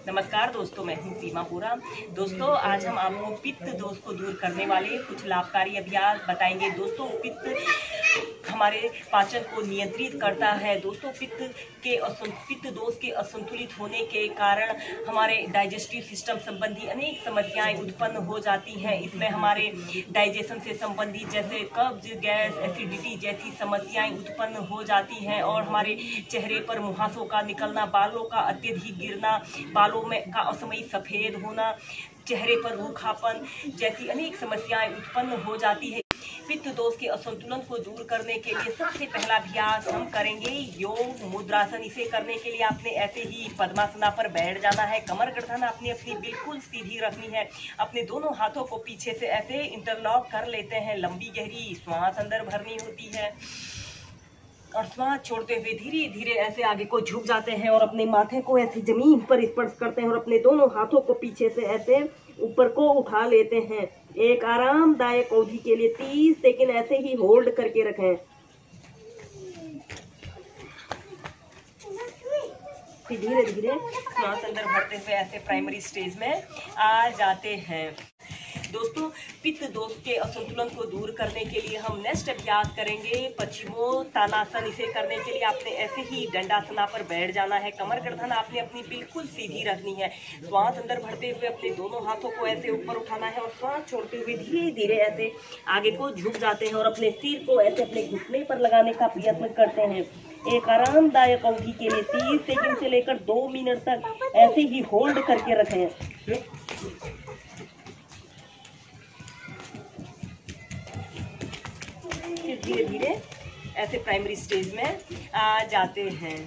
नमस्कार दोस्तों, मैं हूं सीमा पूरा। दोस्तों, आज हम आपको पित्त दोष को दूर करने वाले कुछ लाभकारी अभ्यास बताएंगे। दोस्तों, पित्त हमारे पाचन को नियंत्रित करता है। दोस्तों, पित्त दोष के असंतुलित होने के कारण हमारे डाइजेस्टिव सिस्टम संबंधी अनेक समस्याएं उत्पन्न हो जाती हैं। इसमें हमारे डाइजेशन से संबंधित जैसे कब्ज, गैस, एसिडिटी जैसी समस्याएं उत्पन्न हो जाती हैं और हमारे चेहरे पर मुहासों का निकलना, बालों का अत्यधिक गिरना, बालों में का असमयी सफेद होना, चेहरे पर रूखापन जैसी अनेक समस्याएं उत्पन्न हो जाती है। पित्त दोष के असंतुलन को दूर करने के लिए सबसे पहला अभ्यास हम करेंगे योग मुद्रासन। इसे करने के लिए आपने ऐसे ही पद्मासना पर बैठ जाना है। कमर गर्दन आपने अपनी बिल्कुल सीधी रखनी है। अपने दोनों हाथों को पीछे से ऐसे इंटरलॉक कर लेते हैं। लंबी गहरी श्वास अंदर भरनी होती है और श्वास छोड़ते हुए धीरे धीरे ऐसे आगे को झुक जाते हैं और अपने माथे को ऐसे जमीन पर स्पर्श करते हैं और अपने दोनों हाथों को पीछे से ऐसे ऊपर को उठा लेते हैं। एक आरामदायक अवधि के लिए 30 सेकंड ऐसे ही होल्ड करके रखें। फिर धीरे धीरे श्वास अंदर भरते हुए ऐसे प्राइमरी स्टेज में आ जाते हैं। दोस्तों, पित्त दोष के असंतुलन को दूर करने के लिए हम नेक्स्ट अभ्यास करेंगे पश्चिमोत्तानासन। इसे करने के लिए आपने ऐसे ही दंडासना पर बैठ जाना है। कमर गर्दन आपने अपनी बिल्कुल सीधी रखनी है। श्वास अंदर भरते हुए अपने दोनों हाथों को ऐसे ऊपर उठाना है और श्वास छोड़ते हुए धीरे धीरे ऐसे आगे को झुक जाते हैं और अपने सिर को ऐसे अपने घुटने पर लगाने का प्रयत्न करते हैं। एक आरामदायक अवधि के लिए 30 सेकंड से लेकर 2 मिनट तक ऐसे ही होल्ड करके रखें। धीरे धीरे ऐसे प्राइमरी स्टेज में आ जाते हैं।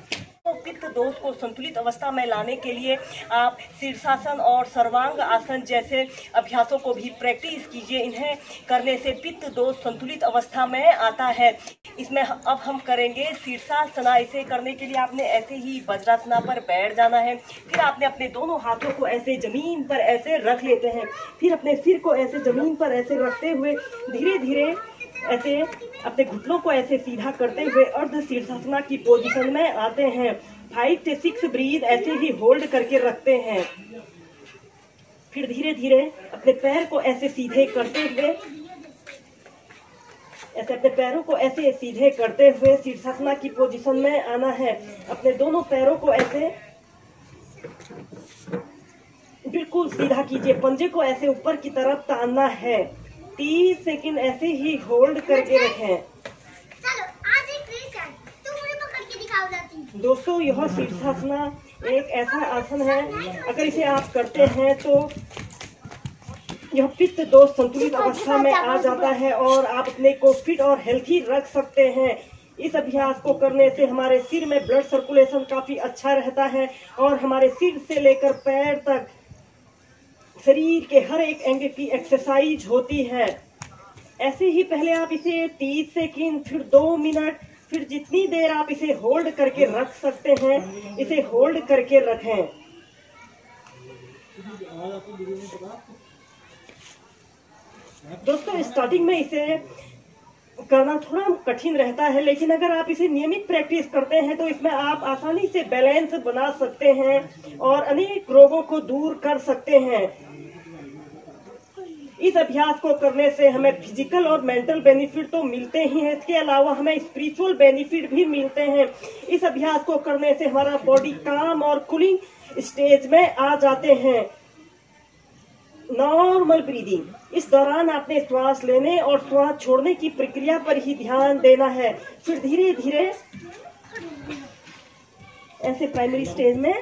तो पित्त दोष को संतुलित अवस्था में लाने के लिए आप शीर्षासन और सर्वांग आसन जैसे अभ्यासों को भी प्रैक्टिस कीजिए। इन्हें करने से पित्त दोष संतुलित अवस्था में आता है। इसमें अब हम करेंगे शीर्षासना। इसे करने के लिए आपने ऐसे ही वज्रासना पर बैठ जाना है। फिर आपने अपने दोनों हाथों को ऐसे जमीन पर ऐसे रख लेते हैं। फिर अपने सिर को ऐसे जमीन पर ऐसे रखते हुए धीरे धीरे ऐसे अपने घुटनों को ऐसे सीधा करते हुए अर्ध शीर्षासना की पोजीशन में आते हैं। 5 से 6 ब्रीथ ऐसे ही होल्ड करके रखते हैं। फिर धीरे धीरे अपने पैर को ऐसे सीधे करते हुए अपने पैरों को ऐसे सीधे करते हुए शीर्षासना की पोजीशन में आना है। अपने दोनों पैरों को ऐसे बिल्कुल सीधा कीजिए। पंजे को ऐसे ऊपर की तरफ तानना है। 30 सेकंड ऐसे ही होल्ड करके रखें। चलो आज एक ट्रिक है, तुम मुझे पकड़ के दिखाओ जाती। दोस्तों, यह शीर्षासना एक ऐसा आसन है, अगर इसे आप करते हैं तो यह पित्त दोष संतुलित अवस्था में आ जाता है और आप अपने को फिट और हेल्थी रख सकते हैं। इस अभ्यास को करने से हमारे सिर में ब्लड सर्कुलेशन काफी अच्छा रहता है और हमारे सिर से लेकर पैर तक शरीर के हर एक अंग की एक्सरसाइज होती है। ऐसे ही पहले आप इसे 30 सेकंड, फिर 2 मिनट, फिर जितनी देर आप इसे होल्ड करके रख सकते हैं इसे होल्ड करके रखें। दोस्तों, स्टार्टिंग में इसे करना थोड़ा कठिन रहता है, लेकिन अगर आप इसे नियमित प्रैक्टिस करते हैं तो इसमें आप आसानी से बैलेंस बना सकते हैं और अनेक रोगों को दूर कर सकते हैं। इस अभ्यास को करने से हमें फिजिकल और मेंटल बेनिफिट तो मिलते ही हैं, इसके अलावा हमें स्पिरिचुअल बेनिफिट भी मिलते हैं। इस अभ्यास को करने से हमारा बॉडी काम और कूलिंग स्टेज में आ जाते हैं। Normal breathing. इस दौरान आपने श्वास लेने और श्वास छोड़ने की प्रक्रिया पर ही ध्यान देना है। फिर धीरे धीरे ऐसे प्राइमरी स्टेज में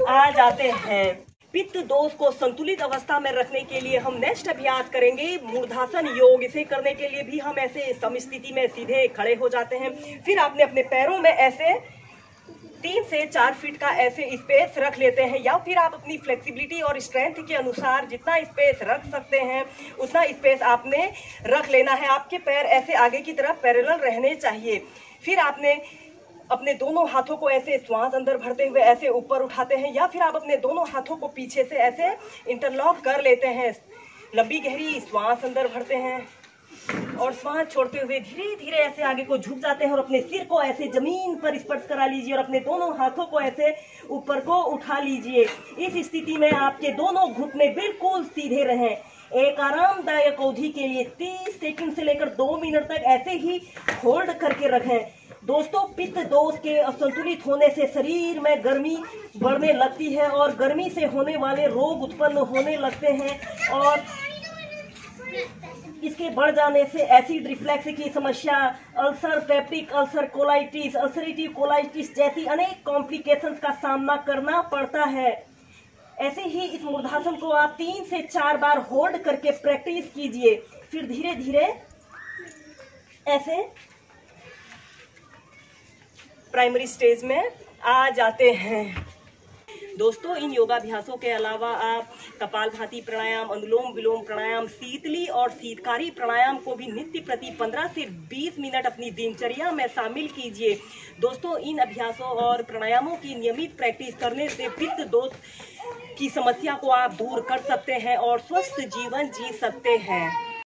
आ जाते हैं। पित्त दोष को संतुलित अवस्था में रखने के लिए हम नेक्स्ट अभ्यास करेंगे मूर्धासन योग। इसे करने के लिए भी हम ऐसे समस्थिति में सीधे खड़े हो जाते हैं। फिर आपने अपने पैरों में ऐसे 3 से 4 फीट का ऐसे स्पेस रख लेते हैं, या फिर आप अपनी फ्लेक्सिबिलिटी और स्ट्रेंथ के अनुसार जितना स्पेस रख सकते हैं उतना स्पेस आपने रख लेना है। आपके पैर ऐसे आगे की तरफ पैरेलल रहने चाहिए। फिर आपने अपने दोनों हाथों को ऐसे श्वास अंदर भरते हुए ऐसे ऊपर उठाते हैं, या फिर आप अपने दोनों हाथों को पीछे से ऐसे इंटरलॉक कर लेते हैं। लंबी गहरी श्वास अंदर भरते हैं और श्वास छोड़ते हुए धीरे धीरे ऐसे आगे को झुक जाते हैं और अपने सिर को ऐसे जमीन पर स्पर्श करा लीजिए और अपने दोनों हाथों को ऐसे ऊपर को उठा लीजिए। इस स्थिति में आपके दोनों घुटने बिल्कुल सीधे रहें। एक आरामदायक अवधि के लिए 30 सेकंड से लेकर 2 मिनट तक ऐसे ही होल्ड करके रखें। दोस्तों, पित्त दोष के असंतुलित होने से शरीर में गर्मी बढ़ने लगती है और गर्मी से होने वाले रोग उत्पन्न होने लगते हैं और इसके बढ़ जाने से एसिड रिफ्लक्स की समस्या, ulcer, peptic ulcer, colitis, ulcerative colitis जैसी अनेक कॉम्प्लिकेशंस का सामना करना पड़ता है। ऐसे ही इस मूर्धासन को आप 3 से 4 बार होल्ड करके प्रैक्टिस कीजिए। फिर धीरे धीरे ऐसे प्राइमरी स्टेज में आ जाते हैं। दोस्तों, इन योगाभ्यासों के अलावा आप कपालभाति प्राणायाम, अनुलोम विलोम प्राणायाम, शीतली और शीतकारी प्राणायाम को भी नित्य प्रति 15 से 20 मिनट अपनी दिनचर्या में शामिल कीजिए। दोस्तों, इन अभ्यासों और प्राणायामों की नियमित प्रैक्टिस करने से पित्त दोष की समस्या को आप दूर कर सकते हैं और स्वस्थ जीवन जी सकते हैं।